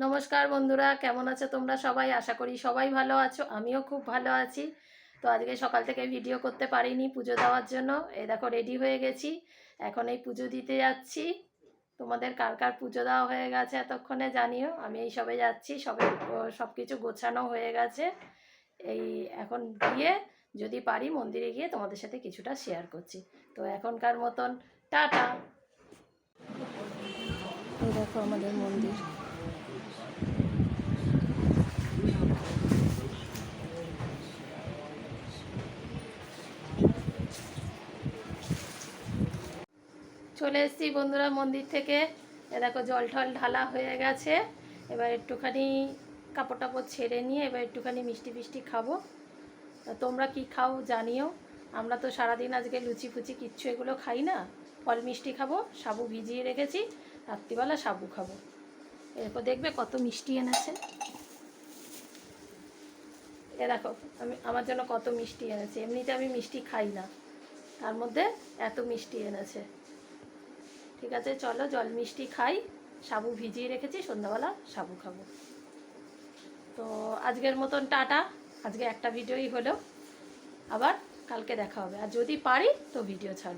নমস্কার বন্ধুরা, কেমন আছো তোমরা সবাই? আশা করি সবাই ভালো আছো, আমিও খুব ভালো আছি। তো আজকে সকাল থেকে ভিডিও করতে পারিনি পুজো দেওয়ার জন্য। এই দেখো রেডি হয়ে গেছি, এখন এই পুজো দিতে যাচ্ছি। তোমাদের কার কার পুজো দেওয়া হয়ে গেছে এতক্ষণে জানিও। আমি এই সবে যাচ্ছি, সব কিছু গোছানো হয়ে গেছে। এই এখন গিয়ে যদি পারি মন্দিরে গিয়ে তোমাদের সাথে কিছুটা শেয়ার করছি। তো এখনকার মতন টাটা। এই দেখো আমাদের মন্দির। চলে এসেছি বন্ধুরা মন্দির থেকে। এ দেখো জল ঠল ঢালা হয়ে গেছে। এবার একটুখানি কাপড় টাপড় ছেড়ে নিয়ে এবার একটুখানি মিষ্টি ফিষ্টি খাবো। তোমরা কি খাও জানিও। আমরা তো সারাদিন আজকে লুচি ফুচি কিচ্ছু এগুলো খাই না, ফল মিষ্টি খাবো। সাবু ভিজিয়ে রেখেছি, রাত্রিবেলা সাবু খাবো। এরপর দেখবে কত মিষ্টি এনেছে। এ দেখো আমার জন্য কত মিষ্টি এনেছে। এমনিতে আমি মিষ্টি খাই না, তার মধ্যে এত মিষ্টি এনেছে। ঠিক আছে, চলো জল মিষ্টি খাই। সাবু ভিজিয়ে রেখেছি, সন্ধ্যাবেলা সাবু খাবো। তো আজকের মতন টাটা। আজকে একটা ভিডিওই হলো, আবার কালকে দেখা হবে। আর যদি পারি তো ভিডিও ছাড়বো।